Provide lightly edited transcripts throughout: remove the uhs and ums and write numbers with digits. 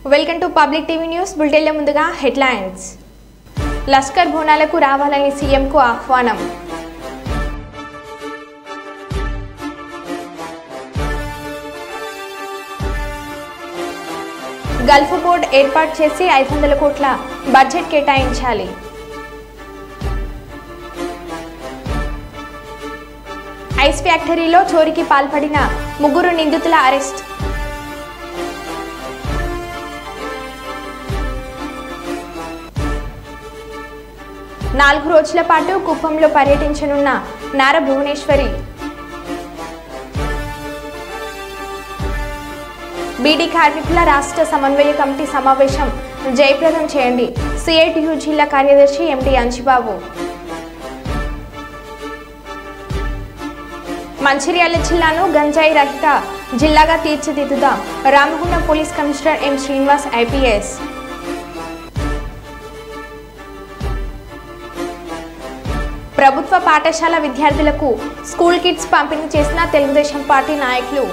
Welcome to public TV news బులెటిన్ల ముందుగా headlines. Lashkar బోనాలకు రావాలని సీఎంకు ఆహ్వానం. గల్ఫ్ బోర్డ్ ఏర్పాటు చేసి 500 కోట్ల బడ్జెట్ కేటాయించాలి. ఐస్ ఫ్యాక్టరీలో చోరీకి పాల్పడిన 3 నిందితుల అరెస్ట్. నాలుగు రోజుల పాటు కుప్పంలో పర్యటించనున్న నారా భువనేశ్వరి. బీడీ కార్మికుల రాష్ట్ర సమన్వయ కమిటీ సమావేశం జయప్రదం చేయండి. సిఐటియు జిల్లా కార్యదర్శి ఎండి అంజిబాబు. మంచిర్యాల జిల్లాను గంజాయి రహిత జిల్లాగా తీర్చిదిద్దుదాం. Ramagundam police commissioner M Srinivas IPS. ప్రభుత్వ పాఠశాల విద్యార్థులకు స్కూల్ కిట్స్ పంపిణీ చేసిన తెలుగుదేశం పార్టీ నాయకులు.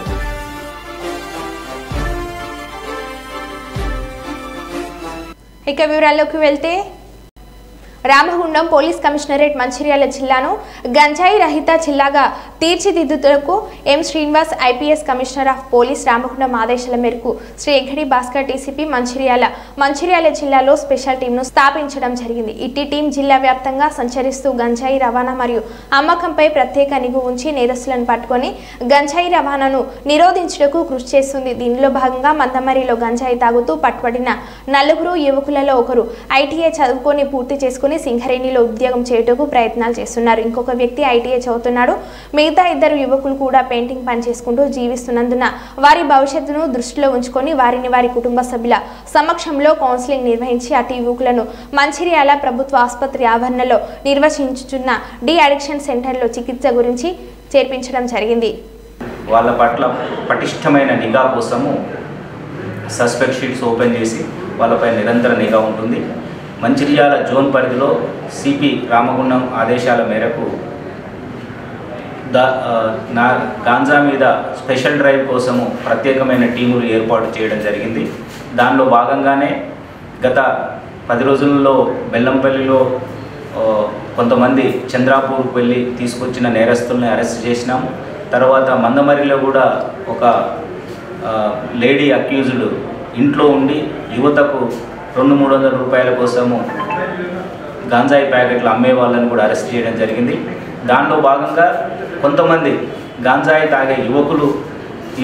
ఇక వివరాల్లోకి వెళ్తే, రామగుండం పోలీస్ కమిషనరేట్ మంచిర్యాల జిల్లాను గంజాయి రహిత జిల్లాగా తీర్చిదిద్దుటకు M Srinivas IPS commissioner of police Ramagundam ఆదేశాల మేరకు శ్రీ ఎక్కడి భాస్కర్ డీసీపీ మంచిర్యాల జిల్లాలో స్పెషల్ టీంను స్థాపించడం జరిగింది. ఇట్టి టీం జిల్లా వ్యాప్తంగా సంచరిస్తూ గంజాయి రవాణా మరియు అమ్మకంపై ప్రత్యేక నిఘా ఉంచి నేరస్తులను పట్టుకొని గంజాయి రవాణాను నిరోధించుటకు కృషి చేస్తుంది. దీనిలో భాగంగా మందమరిలో గంజాయి తాగుతూ పట్టుబడిన 4 యువకులలో ఒకరు ఐటీఐ చదువుకొని పూర్తి చేసుకుని సింగరేణిలో ఉద్యోగం చేయుటకు ప్రయత్నాలు చేస్తున్నారు. ఇంకొక వ్యక్తి ఐటీఐ చదువుతున్నాడు. మిగతా 2 యువకులు కూడా పెయింటింగ్ పని చేసుకుంటూ జీవిస్తున్నందున వారి భవిష్యత్తును దృష్టిలో ఉంచుకొని వారిని వారి కుటుంబ సభ్యుల సమక్షంలో కౌన్సిలింగ్ నిర్వహించి అటు యువకులను మంచిర్యాల ప్రభుత్వ ఆసుపత్రి ఆవరణలో నిర్వహించుచున్న డి అడిక్షన్ సెంటర్లో చికిత్స గురించి చేర్పించడం జరిగింది. వాళ్ళ పట్ల పటిష్టమైన నిఘా కోసము సస్పెక్ట్ షీట్స్ ఓపెన్ చేసి వాళ్ళపై నిరంతర నిఘా ఉంటుంది. మంచిర్యాల జోన్ పరిధిలో సిపి రామగుండం ఆదేశాల మేరకు గాంజా మీద స్పెషల్ డ్రైవ్ కోసము ప్రత్యేకమైన టీములు ఏర్పాటు చేయడం జరిగింది. దానిలో భాగంగానే గత 10 రోజుల్లో బెల్లంపల్లిలో కొంతమంది చంద్రాపూర్కు వెళ్ళి తీసుకొచ్చిన నేరస్తుల్ని అరెస్ట్ చేసినాము. తర్వాత మందమరిలో కూడా ఒక లేడీ అక్యూజ్డ్ ఇంట్లో ఉండి యువతకు 200-300 రూపాయల కోసము గాంజాయి ప్యాకెట్లు అమ్మే వాళ్ళని కూడా అరెస్ట్ చేయడం జరిగింది. దానిలో భాగంగా కొంతమంది గాంజాయి తాగే యువకులు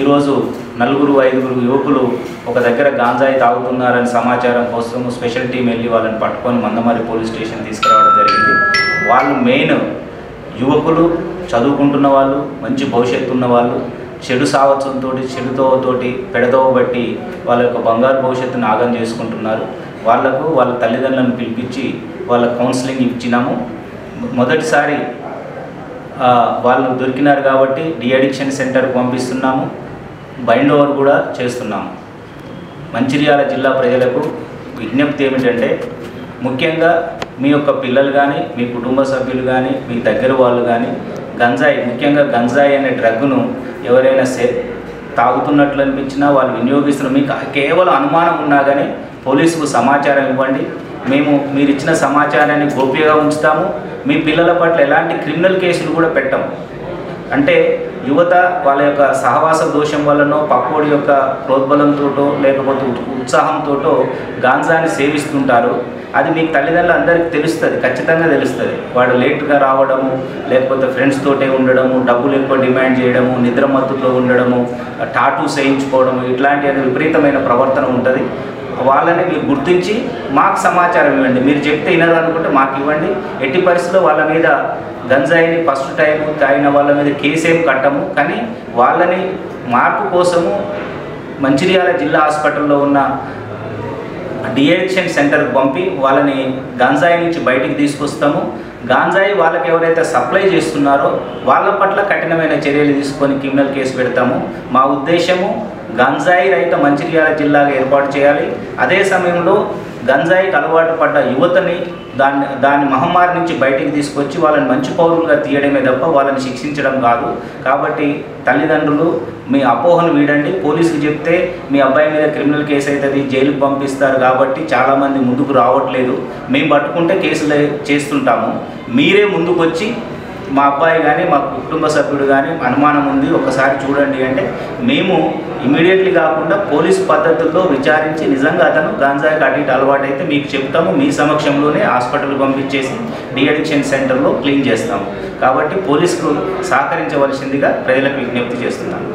ఈరోజు 4-5 యువకులు ఒక దగ్గర గాంజాయి తాగుతున్నారని సమాచారం కోసం స్పెషల్ టీం వెళ్ళి వాళ్ళని పట్టుకొని మందమరి పోలీస్ స్టేషన్ తీసుకురావడం జరిగింది. వాళ్ళు మెయిన్ యువకులు, చదువుకుంటున్న వాళ్ళు, మంచి భవిష్యత్తు ఉన్న వాళ్ళు, చెడు సావత్సంతో చెడుతోటి పెడదోవ బట్టి వాళ్ళ యొక్క బంగారు భవిష్యత్తును ఆగం చేసుకుంటున్నారు. వాళ్లకు వాళ్ళ తల్లిదండ్రులను పిలిపించి వాళ్ళ కౌన్సిలింగ్ ఇచ్చినాము. మొదటిసారి వాళ్ళు దొరికినారు కాబట్టి డి అడిక్షన్ సెంటర్కి పంపిస్తున్నాము. బైండ్ ఓవర్ కూడా చేస్తున్నాము. మంచిర్యాల జిల్లా ప్రజలకు విజ్ఞప్తి ఏమిటంటే, ముఖ్యంగా మీ యొక్క పిల్లలు కానీ, మీ కుటుంబ సభ్యులు కానీ, మీ దగ్గర వాళ్ళు కానీ గంజాయి, ముఖ్యంగా గంజాయి అనే డ్రగ్ను ఎవరైనా తాగుతున్నట్లు అనిపించినా, వాళ్ళు వినియోగిస్తున్న, మీకు కేవలం అనుమానం ఉన్నా కానీ పోలీసుకు సమాచారం ఇవ్వండి. మీరు ఇచ్చిన సమాచారాన్ని గోప్యంగా ఉంచుతాము. మీ పిల్లల పట్ల ఎలాంటి క్రిమినల్ కేసులు కూడా పెట్టాము. అంటే యువత వాళ్ళ యొక్క సహవాస దోషం వల్లనో, పక్కోడి యొక్క ప్రోద్బలంతో లేకపోతే ఉత్సాహంతో గాంజాని సేవిస్తుంటారు. అది మీకు తల్లిదండ్రులు అందరికీ తెలుస్తుంది, ఖచ్చితంగా తెలుస్తుంది. వాడు లేట్గా రావడము, లేకపోతే ఫ్రెండ్స్ తోటే ఉండడము, డబ్బులు ఎక్కువ డిమాండ్ చేయడము, నిద్రమత్తులో ఉండడము, టాటూస్ వేయించుకోవడము, ఇట్లాంటి విపరీతమైన ప్రవర్తన ఉంటుంది. వాళ్ళని మీరు గుర్తించి మాకు సమాచారం ఇవ్వండి. మీరు చెప్తే వినదనుకుంటే మాకు ఇవ్వండి. ఎట్టి పరిస్థితుల్లో వాళ్ళ మీద గంజాయిని ఫస్ట్ టైం తాగిన వాళ్ళ మీద కేసు ఏం కట్టము. కానీ వాళ్ళని మార్పు కోసము మంచిర్యాల జిల్లా హాస్పిటల్లో ఉన్న డి అడిక్షన్ సెంటర్కి పంపి వాళ్ళని గంజాయి నుంచి బయటికి తీసుకొస్తాము. గాంజాయి వాళ్ళకి ఎవరైతే సప్లై చేస్తున్నారో వాళ్ళ పట్ల కఠినమైన చర్యలు తీసుకొని క్రిమినల్ కేసు పెడతాము. మా ఉద్దేశము గంజాయి రహిత మంచిర్యాల జిల్లాగా ఏర్పాటు చేయాలి. అదే సమయంలో గంజాయికి అలవాటు పడ్డ యువతని దాని మహమ్మారి నుంచి బయటికి తీసుకొచ్చి వాళ్ళని మంచి పౌరులుగా తీయడమే తప్ప వాళ్ళని శిక్షించడం కాదు. కాబట్టి తల్లిదండ్రులు మీ అపోహను వీడండి. పోలీసుకి చెప్తే మీ అబ్బాయి మీద క్రిమినల్ కేసు అవుతుంది, జైలుకు పంపిస్తారు. కాబట్టి చాలామంది ముందుకు రావట్లేదు. మేము పట్టుకుంటే కేసులు చేస్తుంటాము. మీరే ముందుకు వచ్చి మా అబ్బాయి కానీ మా కుటుంబ సభ్యుడు కానీ అనుమానం ఉంది ఒకసారి చూడండి అంటే మేము ఇమీడియట్లీ కాకుండా పోలీసు పద్ధతుల్లో విచారించి నిజంగా అతను గాంజాయికి అటు ఇటు అలవాటు అయితే మీకు చెప్తాము. మీ సమక్షంలోనే హాస్పిటల్ పంపించేసి డీఅడిక్షన్ సెంటర్లో క్లీన్ చేస్తాము. కాబట్టి పోలీసుకు సహకరించవలసిందిగా ప్రజలకు విజ్ఞప్తి చేస్తున్నాను.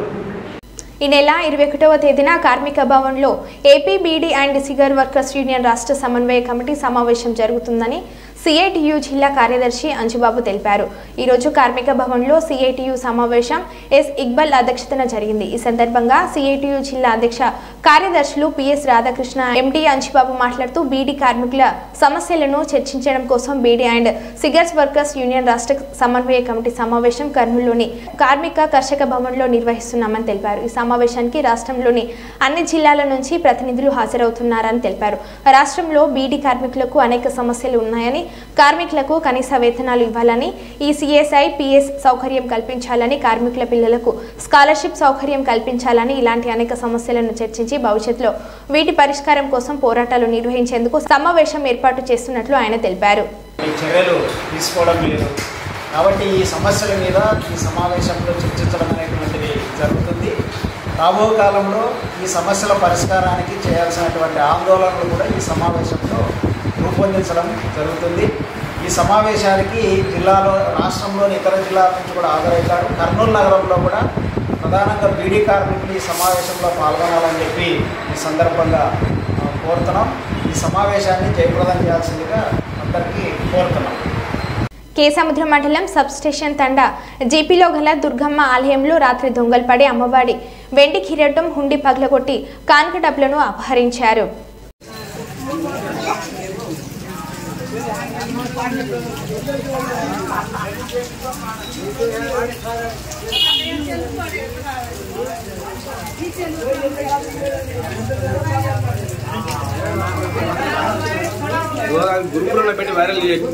ఈ నెల 21వ తేదీన కార్మిక భవన్లో AP beedi and cigar workers union రాష్ట్ర సమన్వయ కమిటీ సమావేశం జరుగుతుందని సిఐటియు జిల్లా కార్యదర్శి అంజుబాబు తెలిపారు. ఈరోజు కార్మిక భవన్లో సిఐటియు సమావేశం ఎస్ ఇక్బల్ అధ్యక్షతన జరిగింది. ఈ సందర్భంగా సిఐటియు జిల్లా అధ్యక్ష కార్యదర్శులు పిఎస్ రాధాకృష్ణ, ఎండి అంజుబాబు మాట్లాడుతూ బీడీ కార్మికుల సమస్యలను చర్చించడం కోసం బీడీ అండ్ సిగర్స్ వర్కర్స్ యూనియన్ రాష్ట్ర సమన్వయ కమిటీ సమావేశం కర్నూలులోని కార్మిక కర్షక భవన్లో నిర్వహిస్తున్నామని తెలిపారు. ఈ సమావేశానికి రాష్ట్రంలోని అన్ని జిల్లాల నుంచి ప్రతినిధులు హాజరవుతున్నారని తెలిపారు. రాష్ట్రంలో బీడీ కార్మికులకు అనేక సమస్యలు ఉన్నాయని, కార్మికులకు కనీస వేతనాలు ఇవ్వాలని, ఈ సిఎస్ఐ పిఎస్ సౌకర్యం కల్పించాలని, కార్మికుల పిల్లలకు స్కాలర్షిప్ సౌకర్యం కల్పించాలని ఇలాంటి అనేక సమస్యలను చర్చించి భవిష్యత్తులో వీటి పరిష్కారం కోసం పోరాటాలు నిర్వహించేందుకు సమావేశం ఏర్పాటు చేస్తున్నట్లు ఆయన తెలిపారు. చర్యలు తీసుకోవడం లేదు కాబట్టి ఈ సమస్యల మీద ఈ సమావేశంలో చర్చించడం అనేటువంటిది జరుగుతుంది. రాబో కాలంలో ఈ సమస్యల పరిష్కారానికి చేయాల్సినటువంటి ఆందోళనలు కూడా ఈ సమావేశంలో రూపొందించడం జరుగుతుంది. ఈ సమావేశానికి జిల్లాలో రాష్ట్రంలోని ఇతర జిల్లాల నుంచి కూడా హాజరవుతారు. కర్నూలు నగరంలో కూడా ప్రధానంగా బీడీ కార్మికులు ఈ సమావేశంలో పాల్గొనాలని చెప్పి ఈ సందర్భంగా కోరుతున్నాం. ఈ సమావేశాన్ని జయప్రదం చేయాల్సిందిగా అందరికీ కోరుతున్నాం. కేసముద్రం మండలం సబ్స్టేషన్ తండా జీపీలో గల దుర్గమ్మ ఆలయంలో రాత్రి దొంగలు పడి అమ్మవారి వెండి కిరీటం హుండీ పగలగొట్టి కానుక డబ్బులను అపహరించారు. గ్రూపులో పెట్టి వైరల్ చేయకు.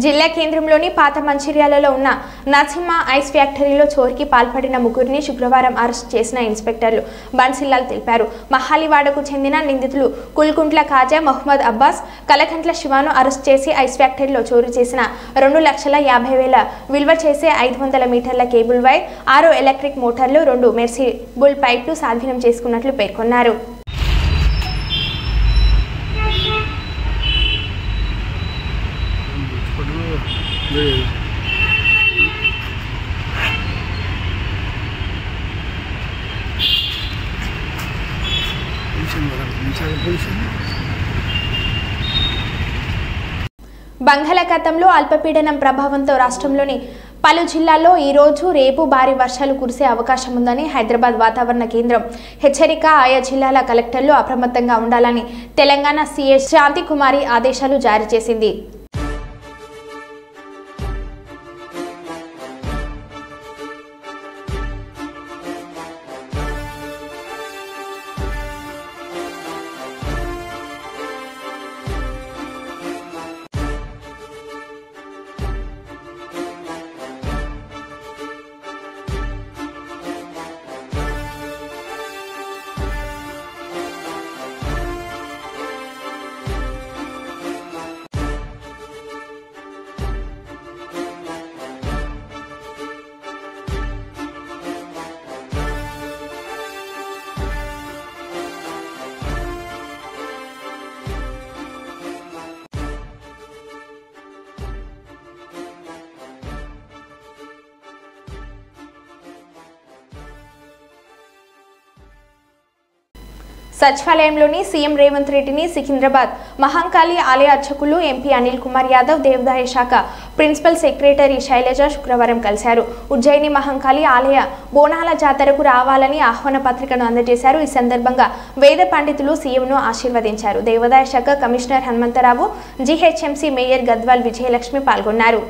జిల్లా కేంద్రంలోని పాత మంచిర్యాలలో ఉన్న నరసింహ ఐస్ ఫ్యాక్టరీలో చోరీకి పాల్పడిన ముగ్గురిని శుక్రవారం అరెస్ట్ చేసిన ఇన్స్పెక్టర్లు బన్సిల్లాల్ తెలిపారు. మహాలివాడకు చెందిన నిందితులు కుల్కుంట్ల ఖాజా, మహమ్మద్ అబ్బాస్, కలకంట్ల శివాను అరెస్ట్ చేసి ఐస్ ఫ్యాక్టరీలో చోరీ చేసిన 2,50,000 విలువ చేసే 500 మీటర్ల కేబుల్ వైర్, 6 ఎలక్ట్రిక్ మోటార్లు, 2 మెర్సిబుల్ పైప్లు స్వాధీనం చేసుకున్నట్లు పేర్కొన్నారు. బంగాళాఖాతంలో అల్పపీడనం ప్రభావంతో రాష్ట్రంలోని పలు జిల్లాల్లో ఈరోజు రేపు భారీ వర్షాలు కురిసే అవకాశం ఉందని హైదరాబాద్ వాతావరణ కేంద్రం హెచ్చరిక. ఆయా జిల్లాల కలెక్టర్లు అప్రమత్తంగా ఉండాలని తెలంగాణ సీఎస్ శాంతికుమారి ఆదేశాలు జారీ చేసింది. సచివాలయంలోని సీఎం రేవంత్ రెడ్డిని సికింద్రాబాద్ మహంకాళి ఆలయ అర్చకులు ఎంపీ అనిల్ కుమార్ యాదవ్ దేవాదాయ శాఖ ప్రిన్సిపల్ సెక్రటరీ శైలజ శుక్రవారం కలిశారు. ఉజ్జయిని మహంకాళి ఆలయ బోనాల జాతరకు రావాలని ఆహ్వాన పత్రికను అందజేశారు. ఈ సందర్భంగా వేద పండితులు సీఎంను ఆశీర్వదించారు. దేవాదాయ శాఖ commissioner Hanumantha Rao, GHMC mayor Gadwal Vijayalakshmi పాల్గొన్నారు.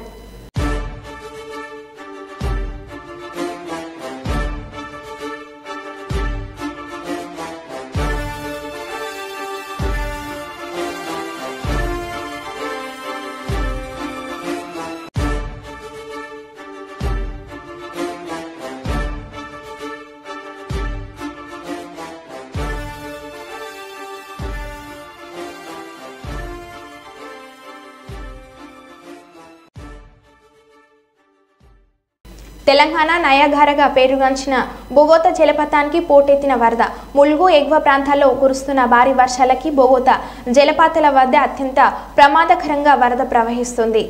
తెలంగాణ నయాగారగా పేరుగాంచిన బొగోతా జలపాతానికి పోటెత్తిన వరద. ములుగు ఎగువ ప్రాంతాల్లో కురుస్తున్న భారీ వర్షాలకి బొగోతా జలపాతాల వద్ద అత్యంత ప్రమాదకరంగా వరద ప్రవహిస్తుంది.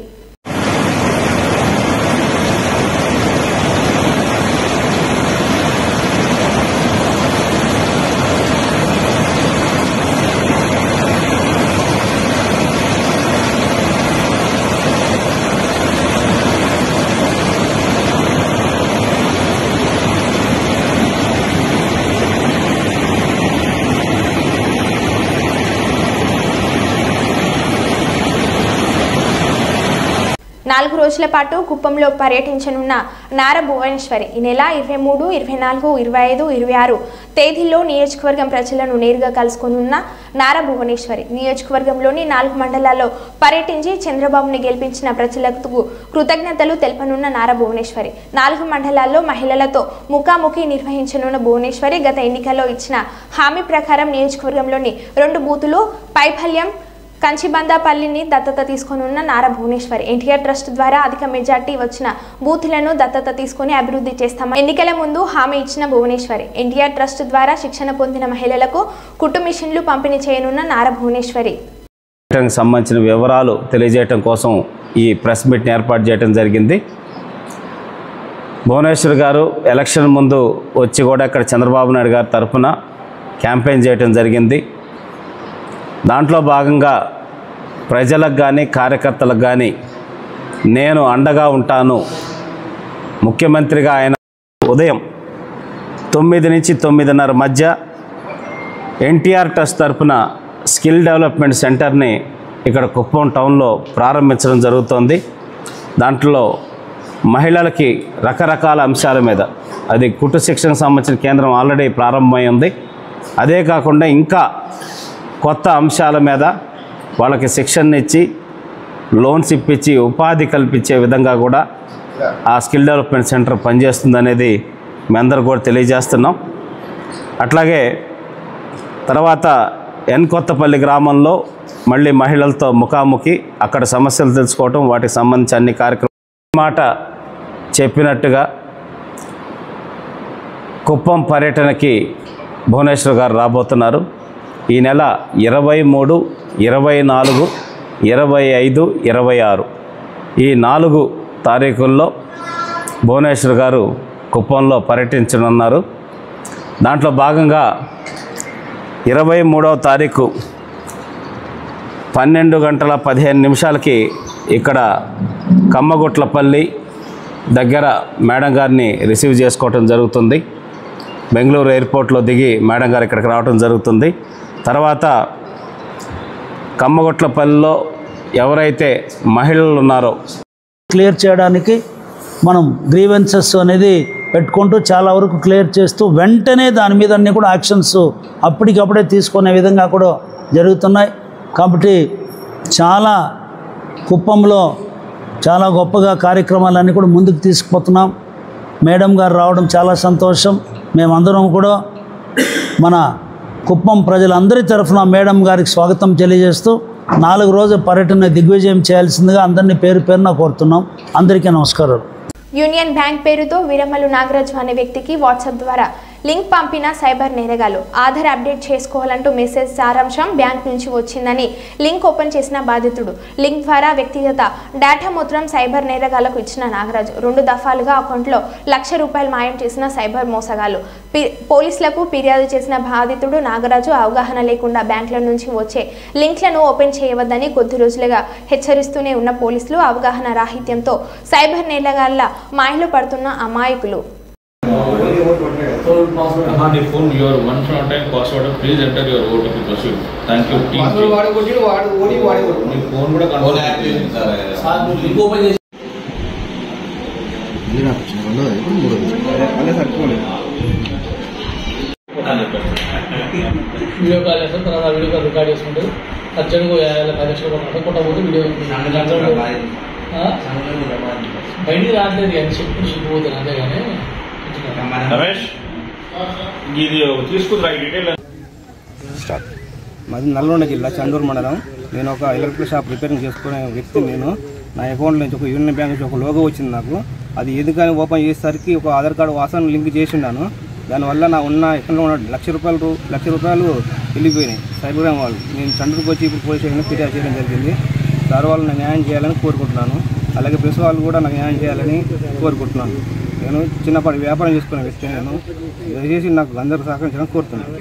నాలుగు రోజుల పాటు కుప్పంలో పర్యటించనున్న నారా భువనేశ్వరి ఈ నెల 23, 24, 25, 26 తేదీల్లో నియోజకవర్గం ప్రజలను నేరుగా కలుసుకోనున్న నారా భువనేశ్వరి నియోజకవర్గంలోని 4 మండలాల్లో పర్యటించి చంద్రబాబును గెలిపించిన ప్రజలకు కృతజ్ఞతలు తెలపనున్న నారా భువనేశ్వరి 4 మండలాల్లో మహిళలతో ముఖాముఖి నిర్వహించనున్న భువనేశ్వరి గత ఎన్నికల్లో ఇచ్చిన హామీ ప్రకారం నియోజకవర్గంలోని 2 బూతులు పైఫల్యం కంచిబందాపల్లిని దత్తత తీసుకొనున్న నారా భువనేశ్వరి ఎన్టీఆర్ ట్రస్ట్ ద్వారా అధిక మెజార్టీ వచ్చిన బూతులను దత్తత తీసుకుని అభివృద్ధి చేస్తామని ఎన్నికల ముందు హామీ ఇచ్చిన భువనేశ్వరి ఎన్టీఆర్ ట్రస్ట్ ద్వారా శిక్షణ పొందిన మహిళలకు కుట్టు మిషన్లు పంపిణీ చేయనున్న నారా భువనేశ్వరి సంబంధించిన వివరాలు తెలియజేయడం కోసం ఈ ప్రెస్ మీట్ని ఏర్పాటు చేయడం జరిగింది. భువనేశ్వర్ గారు ఎలక్షన్ ముందు వచ్చి కూడా ఇక్కడ చంద్రబాబు నాయుడు గారి తరఫున క్యాంపెయిన్ చేయడం జరిగింది. దాంట్లో భాగంగా ప్రజలకు కానీ కార్యకర్తలకు కానీ నేను అండగా ఉంటాను, ముఖ్యమంత్రిగా ఆయన ఉదయం 9 నుంచి 9:30 మధ్య ఎన్టీఆర్ ట్రస్ట్ తరఫున స్కిల్ డెవలప్మెంట్ సెంటర్ని ఇక్కడ కుప్పం టౌన్లో ప్రారంభించడం జరుగుతోంది. దాంట్లో మహిళలకి రకరకాల అంశాల మీద అది కుట్టు శిక్షణకు సంబంధించిన కేంద్రం ఆల్రెడీ ప్రారంభమై ఉంది. అదే కాకుండా ఇంకా కొత్త అంశాల మీద వాళ్ళకి శిక్షణ ఇచ్చి లోన్స్ ఇప్పించి ఉపాధి కల్పించే విధంగా కూడా ఆ స్కిల్ డెవలప్మెంట్ సెంటర్ పనిచేస్తుంది అనేది మీ అందరూ కూడా తెలియజేస్తున్నాం. అట్లాగే తర్వాత కొత్తపల్లి గ్రామంలో మళ్ళీ మహిళలతో ముఖాముఖి అక్కడ సమస్యలు తెలుసుకోవటం, వాటికి సంబంధించి అన్ని కార్యక్రమాలు మాట చెప్పినట్టుగా కుప్పం పర్యటనకి భువనేశ్వర్ గారు రాబోతున్నారు. ఈ నెల 23, 24, 25, 26 ఈ 4 తారీఖుల్లో భువనేశ్వర్ గారు కుప్పంలో పర్యటించనున్నారు. దాంట్లో భాగంగా 23వ తారీఖు 12:15 ఇక్కడ కమ్మగుట్లపల్లి దగ్గర మేడం గారిని రిసీవ్ చేసుకోవటం జరుగుతుంది. బెంగళూరు ఎయిర్పోర్ట్లో దిగి మేడం గారు ఇక్కడికి రావడం జరుగుతుంది. తర్వాత కమ్మగుట్లపల్లిలో ఎవరైతే మహిళలు ఉన్నారో క్లియర్ చేయడానికి మనం గ్రీవెన్సెస్ అనేది పెట్టుకుంటూ చాలా వరకు క్లియర్ చేస్తూ వెంటనే దాని మీద అన్నీ కూడా యాక్షన్స్ అప్పటికప్పుడే తీసుకునే విధంగా కూడా జరుగుతున్నాయి. కాబట్టి చాలా కుప్పంలో చాలా గొప్పగా కార్యక్రమాలన్నీ కూడా ముందుకు తీసుకుపోతున్నాం. మేడం గారు రావడం చాలా సంతోషం. మేమందరం కూడా మన కుప్పం ప్రజలందరి తరఫున మేడం గారికి స్వాగతం తెలియజేస్తూ 4 రోజుల పర్యటన దిగ్విజయం చేయాల్సిందిగా అందరినీ పేరు పేరున కోరుతున్నాం. అందరికీ నమస్కారాలు. యూనియన్ బ్యాంక్ పేరుతో వీరమల్లు నాగరాజు అనే వ్యక్తికి వాట్సాప్ ద్వారా లింక్ పంపిన సైబర్ నేరగాలు. ఆధార్ అప్డేట్ చేసుకోవాలంటూ మెసేజ్ సారాంశం బ్యాంక్ నుంచి వచ్చిందని లింక్ ఓపెన్ చేసిన బాధితుడు. లింక్ ద్వారా వ్యక్తిగత డేటా మొత్తం సైబర్ నేరగాళ్లకు ఇచ్చిన నాగరాజు 2 దఫాలుగా అకౌంట్లో ₹1,00,000 మాయం చేసిన సైబర్ మోసగాళ్లు. పోలీసులకు ఫిర్యాదు చేసిన బాధితుడు నాగరాజు అవగాహన లేకుండా బ్యాంకుల నుంచి వచ్చే లింక్లను ఓపెన్ చేయవద్దని కొద్ది రోజులుగా హెచ్చరిస్తూనే ఉన్న పోలీసులు అవగాహన రాహిత్యంతో సైబర్ నేరగాళ్ల మాయలో పడుతున్న అమాయకులు. వీడియో కాల్ చేస్తాం, తర్వాత వీడియో కాల్ రికార్డ్ చేసుకుంటే ఖర్చులకు 50 లక్షలు కొట్టబోతే వీడియో బయటికి రావట్లేదు కానీ చెప్పి చెప్పబోతుంది. అంతేగాని మాది నల్గొండ జిల్లా చందూరు మండలం. నేను ఒక ఎలక్ట్రికల్ షాప్ రిపేరింగ్ చేసుకునే వ్యక్తి. నేను నా అకౌంట్ నుంచి ఒక యూనియన్ బ్యాంక్ నుంచి ఒక లోగో వచ్చింది నాకు. అది ఎందుకని ఓపెన్ చేసేసరికి ఒక ఆధార్ కార్డు వాసన లింక్ చేసి ఉన్నాను. దానివల్ల నా ఉన్న అకౌంట్లో ఉన్న ₹1,00,000 వెళ్ళిపోయినాయి సైబర్ క్రైమ్ వాళ్ళు. నేను చంద్రూరుకి వచ్చి ఇప్పుడు పోలీస్ స్టేషన్లో ఫిర్యాదు చేయడం జరిగింది. సార్ వాళ్ళు నాకు న్యాయం చేయాలని కోరుకుంటున్నాను. అలాగే ప్రెస్ వాళ్ళు కూడా నాకు న్యాయం చేయాలని కోరుకుంటున్నాను. నేను చిన్నపాటి వ్యాపారం చేసుకునే వ్యక్తి. నేను దయచేసి నాకు అందరూ సహకరించడానికి కోరుతున్నాను.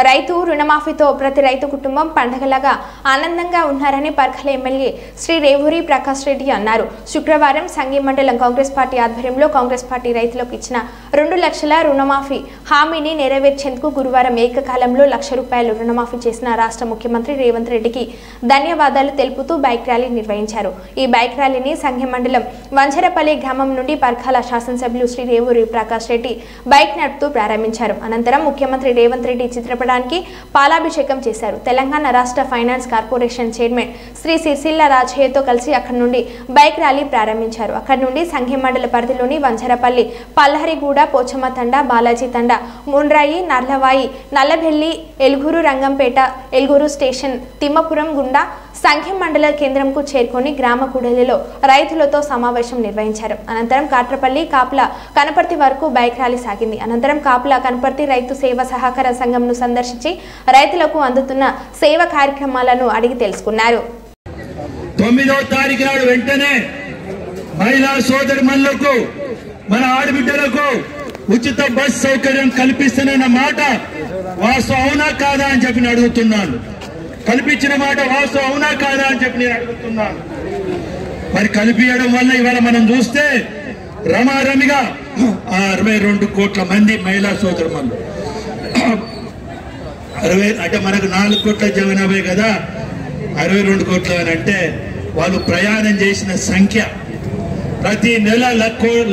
రైతు రుణమాఫీతో ప్రతి రైతు కుటుంబం పండగలాగా ఆనందంగా ఉన్నారని పర్ఖల ఎమ్మెల్యే శ్రీ రేవూరి ప్రకాష్ రెడ్డి అన్నారు. శుక్రవారం సంఘీ మండలం కాంగ్రెస్ పార్టీ ఆధ్వర్యంలో కాంగ్రెస్ పార్టీ రైతులకు ఇచ్చిన 2 లక్షల రుణమాఫీ హామీని నెరవేర్చేందుకు గురువారం ఏకకాలంలో ₹1,00,000 రుణమాఫీ చేసిన రాష్ట్ర ముఖ్యమంత్రి రేవంత్ రెడ్డికి ధన్యవాదాలు తెలుపుతూ బైక్ ర్యాలీ నిర్వహించారు. ఈ బైక్ ర్యాలీని సంఘీ మండలం వంచరపల్లి గ్రామం నుండి పర్ఖల శాసనసభ్యులు శ్రీ రేవూరి ప్రకాష్ రెడ్డి బైక్ నడుపుతూ ప్రారంభించారు. అనంతరం ముఖ్యమంత్రి రేవంత్ రెడ్డి చిత్రపటానికి పాలాభిషేకం చేశారు. తెలంగాణ రాష్ట్ర finance corporation chairman Shri Sirisilla రాజయ్యతో కలిసి అక్కడి నుండి బైక్ ర్యాలీ ప్రారంభించారు. అక్కడి నుండి సంఘీ మండల పరిధిలోని వంచరపల్లి, పల్లహరిగూడ, పోచమ్మ తండ, బాలాజీ తండ, ముండ్రాయి, నర్లవాయి, నల్లబెల్లి, ఎలుగురు, రంగంపేట, ఎలుగురు స్టేషన్, తిమ్మపురం గుండా సంఘీ మండల కేంద్రంకు చేరుకొని గ్రామ కూడలిలో రైతులతో సమావేశం నిర్వహించారు. అనంతరం కాట్రపల్లి, కాపుల, కనపర్తి వరకు బైక్ ర్యాలీ సాగింది. అనంతరం కాపుల, కనపర్తి రైతు సేవ సహకార సంఘంను సందర్శించి రైతులకు అందుతున్న సేవ కార్యక్రమాలను అడిగి తెలుసుకున్నారు. 9వ తారీఖు నాడు వెంటనే మహిళా సోదరిమణులకు, మన ఆడబిడ్డలకు ఉచిత బస్ సౌకర్యం కల్పిస్తున్న మాట వాస్తవం అవునా కాదా అని చెప్పి నేను అడుగుతున్నాను. కల్పించిన మాట వాస్తవం అవునా కాదా అని చెప్పి నేను అడుగుతున్నాను. మరి కల్పించడం వల్ల ఇవాళ మనం చూస్తే రమారమిగా 62 కోట్ల మంది మహిళా సోదరుమణులు, 60 అంటే మనకు 4 కోట్ల జనాభా కదా, 62 కోట్ల అని అంటే వాళ్ళు ప్రయాణం చేసిన సంఖ్య. ప్రతి నెల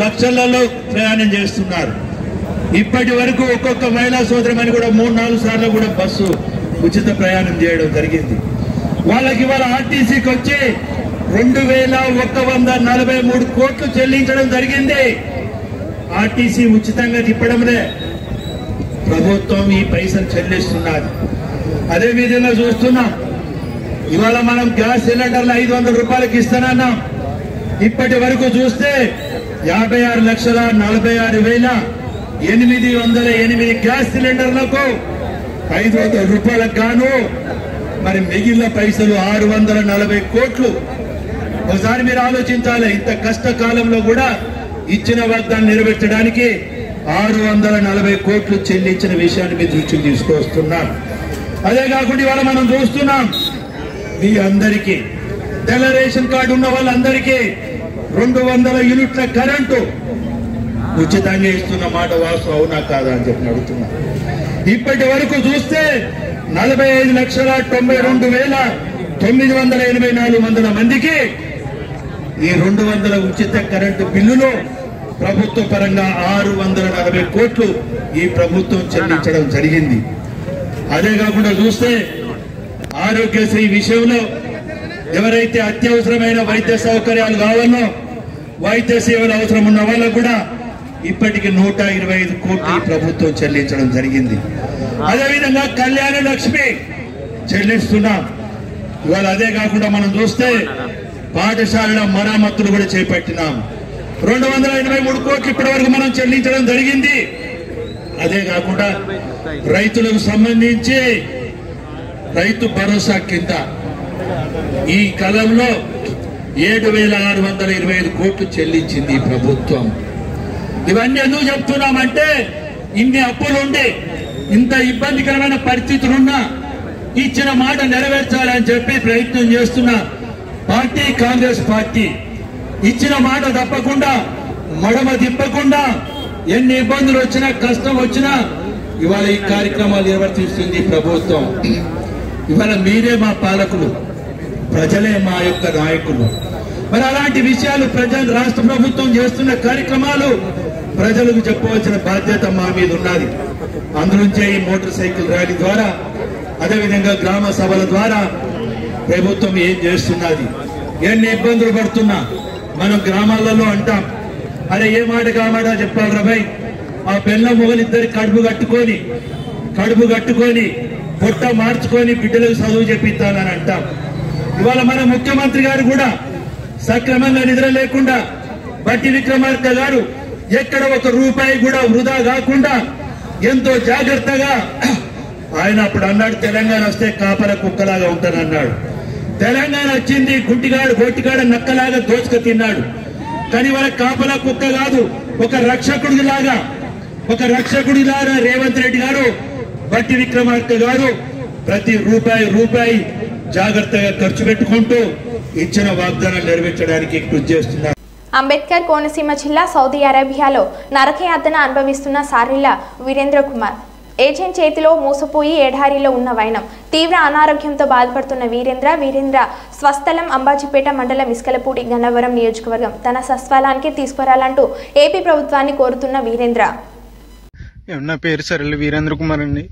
లక్షలలో ప్రయాణం చేస్తున్నారు. ఇప్పటి వరకు ఒక్కొక్క మహిళా సోదరుమణి కూడా 3-4 సార్లు కూడా బస్సు ఉచిత ప్రయాణం చేయడం జరిగింది. వాళ్ళకి ఇవాళ ఆర్టీసీకి వచ్చి 2,143 కోట్లు చెల్లించడం జరిగింది. ఆర్టీసీ ఉచితంగా తిప్పడంలే ప్రభుత్వం ఈ పైసలు చెల్లిస్తున్నది. అదే విధంగా చూస్తున్నాం, ఇవాళ మనం గ్యాస్ సిలిండర్లు ₹500 ఇస్తానన్నాం. ఇప్పటి వరకు చూస్తే 56,46,808 గ్యాస్ సిలిండర్లకు ₹500 గాను మరి మిగిలిన పైసలు 640 కోట్లు. ఒకసారి మీరు ఆలోచించాలి, ఇంత కష్టకాలంలో కూడా ఇచ్చిన వాగ్దాన్ని నెరవేర్చడానికి 640 కోట్లు చెల్లించిన విషయాన్ని మీ దృష్టికి తీసుకొస్తున్నాం. అదే కాకుండా ఇవాళ మనం చూస్తున్నాం, మీ అందరికీ తెల్ల రేషన్ కార్డు ఉన్న వాళ్ళందరికీ 200 యూనిట్ల కరెంటు ఉచితంగా ఇస్తున్న మాట వాస్తవం అవునా కాదా అని చెప్పి అడుగుతున్నా. ఇప్పటి వరకు చూస్తే 45,92,984 మందికి ఈ 200 ఉచిత కరెంటు బిల్లులు ప్రభుత్వ పరంగా 640 కోట్లు ఈ ప్రభుత్వం చెల్లించడం జరిగింది. అదే కాకుండా చూస్తే ఆరోగ్యశ్రీ విషయంలో ఎవరైతే అత్యవసరమైన వైద్య సౌకర్యాలు కావాలో, వైద్య సేవలు అవసరం ఉన్న వాళ్ళకు కూడా ఇప్పటికి 125 కోట్లు ఈ ప్రభుత్వం చెల్లించడం జరిగింది. అదేవిధంగా కళ్యాణ లక్ష్మి చెల్లిస్తున్నాం ఇవాళ. అదే కాకుండా మనం చూస్తే పాఠశాలల మరామతులు కూడా చేపట్టినాం. 283 కోట్లు ఇప్పటి వరకు మనం చెల్లించడం జరిగింది. అదే కాకుండా రైతులకు సంబంధించి రైతు భరోసా కింద ఈ కాలంలో 7,625 కోట్లు చెల్లించింది ప్రభుత్వం. ఇవన్నీ ఎందుకు చెప్తున్నామంటే ఇన్ని అప్పులుండి ఇంత ఇబ్బందికరమైన పరిస్థితులున్నా ఇచ్చిన మాట నెరవేర్చాలని చెప్పి ప్రయత్నం చేస్తున్న పార్టీ కాంగ్రెస్ పార్టీ. ఇచ్చిన మాట తప్పకుండా మడమ తిప్పకుండా ఎన్ని ఇబ్బందులు వచ్చినా కష్టం వచ్చినా ఇవాళ ఈ కార్యక్రమాలు నిర్వర్తిస్తుంది ప్రభుత్వం. ఇవాళ మీరే మా పాలకులు, ప్రజలే మా యొక్క నాయకులు. మరి అలాంటి విషయాలు ప్రజలు రాష్ట్ర ప్రభుత్వం చేస్తున్న కార్యక్రమాలు ప్రజలకు చెప్పవలసిన బాధ్యత మా మీద ఉన్నది. అందులోంచే ఈ మోటార్ సైకిల్ ర్యాలీ ద్వారా అదేవిధంగా గ్రామ సభల ద్వారా ప్రభుత్వం ఏం చేస్తున్నది, ఎన్ని ఇబ్బందులు పడుతున్నా మనం గ్రామాలలో అంటాం, అరే ఏ మాట కామాట చెప్పాలి రాబాయ్, ఆ పిల్ల మొగలిద్దరి కడుపు కట్టుకొని పొట్ట మార్చుకొని బిడ్డలకు చదువు చెప్పిస్తానని అంటాం. ఇవాళ మన ముఖ్యమంత్రి గారు కూడా సక్రమంగా నిద్ర లేకుండా బట్టి విక్రమార్క గారు ఎక్కడ ఒక రూపాయి కూడా వృధా కాకుండా ఎంతో జాగ్రత్తగా ఆయన అప్పుడు అన్నాడు, తెలంగాణ వస్తే కాపల కుక్కలాగా ఉంటానన్నాడు. తెలంగాణ వచ్చింది గొట్టిగాడ నక్కలాగా దోచుకు తిన్నాడు. కానీ వాళ్ళ కాపల కుక్క కాదు, ఒక రక్షకుడిలాగా రేవంత్ రెడ్డి గారు, బట్టి విక్రమార్క గారు ప్రతి రూపాయి జాగ్రత్తగా ఖర్చు పెట్టుకుంటూ ఇచ్చిన వాగ్దానాలు నెరవేర్చడానికి కృషి చేస్తున్నారు. అంబేద్కర్ కోనసీమ జిల్లా సౌదీ అరేబియాలో నరకయాతన అనుభవిస్తున్న సారిళ్ల వీరేంద్ర కుమార్ ఏజెంట్ చేతిలో మూసపోయి ఎడారిలో ఉన్న వైనం. తీవ్ర అనారోగ్యంతో బాధపడుతున్న వీరేంద్ర స్వస్థలం అంబాజీపేట మండలం ఇస్కలపూడి గన్నవరం నియోజకవర్గం తన స్వస్థలానికి తీసుకురాలంటూ ఏపీ ప్రభుత్వాన్ని కోరుతున్న వీరేంద్ర. నా పేరు సరళ వీరేంద్ర కుమార్ అండి.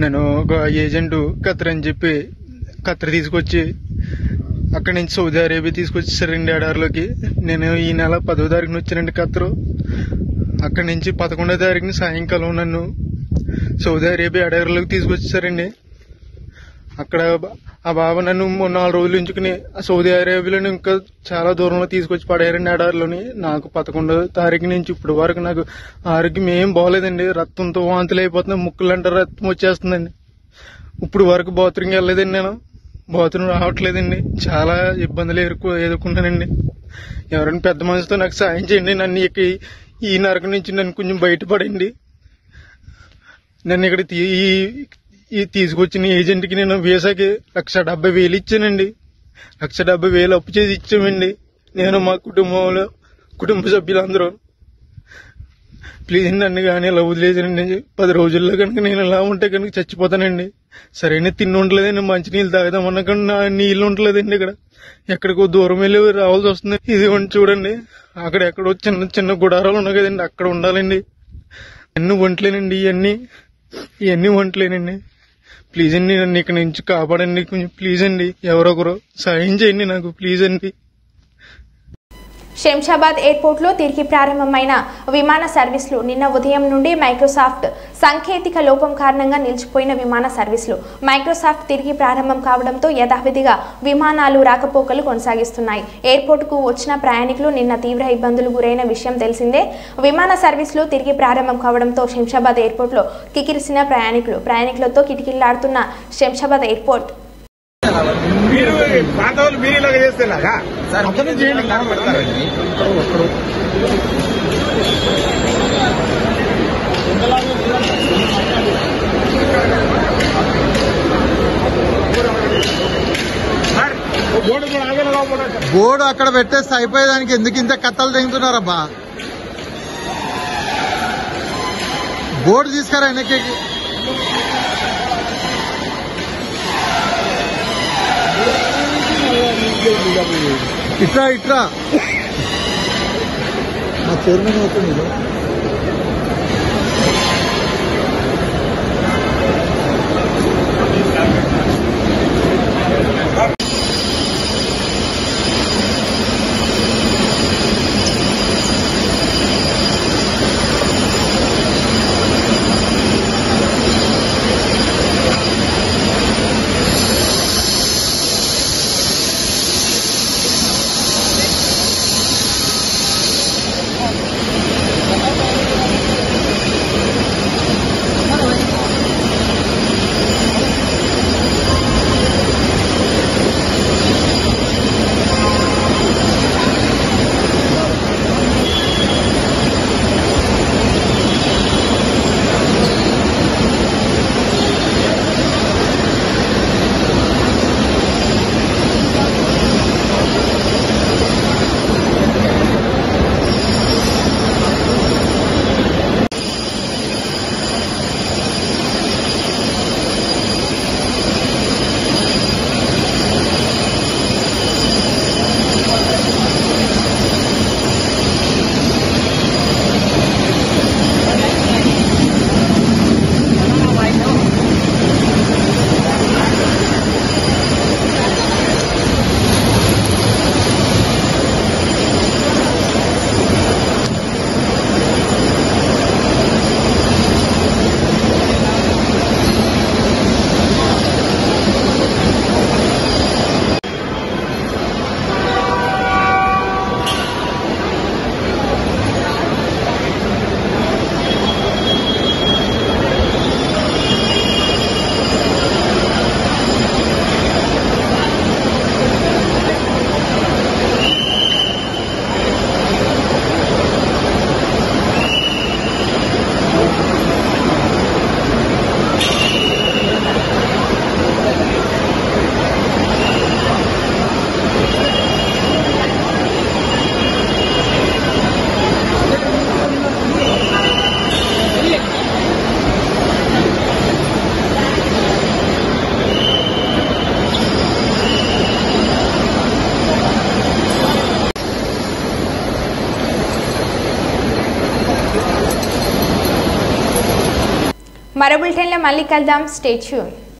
నేను ఒక ఏజెంట్ ఖత్తర్ అని చెప్పి ఖత్తర్ తీసుకొచ్చి అక్కడి నుంచి సౌదీ అరేబియా తీసుకొచ్చేసారండి ఎడారిలోకి. నేను ఈ నెల 10వ తారీఖున వచ్చానండి ఖత్తరు. అక్కడి నుంచి 11వ తారీఖున సాయంకాలం నన్ను సౌదీ అరేబియా ఎడారిలోకి తీసుకొచ్చేసారండి. అక్కడ ఆ బాబా నన్ను 4 రోజులు ఉంచుకుని సౌదీ అరేబియాలో ఇంకా చాలా దూరంలో తీసుకొచ్చి పడేయారండి ఎడారిలోని. నాకు 11వ తారీఖు నుంచి ఇప్పుడు వరకు నాకు ఆరోగ్యం ఏం బాగోలేదండి. రక్తంతో వాంతులు అయిపోతున్నాయి, ముక్కులంటే రక్తం వచ్చేస్తుందండి. ఇప్పుడు వరకు బాత్రూమ్కి వెళ్ళలేదండి, నేను బాత్రూమ్ రావట్లేదండి. చాలా ఇబ్బందులు ఎదుర్కొన్నానండి. ఎవరైనా పెద్ద మనిషితో నాకు సాయం చేయండి. నన్ను ఈ నరకం నుంచి నన్ను కొంచెం బయటపడండి. నన్ను ఇక్కడ తీసుకొచ్చిన ఏజెంట్కి నేను వీసాకి 1,70,000 ఇచ్చానండి. 1,70,000 అప్పు చేసి ఇచ్చామండి నేను, మా కుటుంబ సభ్యులందరూ. ప్లీజ్ నన్ను కానీ ఇలా వదిలేసానండి. 10 రోజుల్లో కనుక నేను ఇలా ఉంటే కనుక చచ్చిపోతానండి. సరైన తిండి ఉండలేదండి, మంచినీళ్ళు తాగుదామన్నా కానీ నా నీళ్ళు ఉండలేదండి. ఇక్కడ ఎక్కడికో దూరం వెళ్ళి రావాల్సి వస్తుంది. ఇది చూడండి, అక్కడ ఎక్కడో చిన్న చిన్న గుడారాలు ఉన్నాయి కదండి, అక్కడ ఉండాలండి. అన్ని వంటలేనండి, ఇవన్నీ వంటలేనండి. ప్లీజ్ అండి నన్ను ఇక్కడ నుంచి కాపాడండి, కొంచెం ప్లీజ్ అండి. ఎవరొకరు సాయం చేయండి నాకు, ప్లీజ్ అండి. శంషాబాద్ ఎయిర్పోర్ట్లో తిరిగి ప్రారంభమైన విమాన సర్వీసులు. నిన్న ఉదయం నుండి మైక్రోసాఫ్ట్ సాంకేతిక లోపం కారణంగా నిలిచిపోయిన విమాన సర్వీసులు మైక్రోసాఫ్ట్ తిరిగి ప్రారంభం కావడంతో యథావిధిగా విమానాలు రాకపోకలు కొనసాగిస్తున్నాయి. ఎయిర్పోర్టుకు వచ్చిన ప్రయాణికులు నిన్న తీవ్ర ఇబ్బందులు గురైన విషయం తెలిసిందే. విమాన సర్వీసులు తిరిగి ప్రారంభం కావడంతో శంషాబాద్ ఎయిర్పోర్ట్లో కికిరిసిన ప్రయాణికులతో కిటికీలాడుతున్న శంషాబాద్ ఎయిర్పోర్ట్. మీరు ప్రాంతాలు మీరు ఇలాగ చేస్తేలాగా అతను చేయండి. బోర్డు అక్కడ పెట్టేస్తే అయిపోయేదానికి ఎందుకు ఇంత కథలు తెగుతున్నారబ్బా? బోర్డు తీసుకురా వెనక్కి. ఇట్రా మా చైర్మన్ అవుతుంది. మరో బులెటిన్లో మళ్ళీ కలుద్దాం. Stay tune.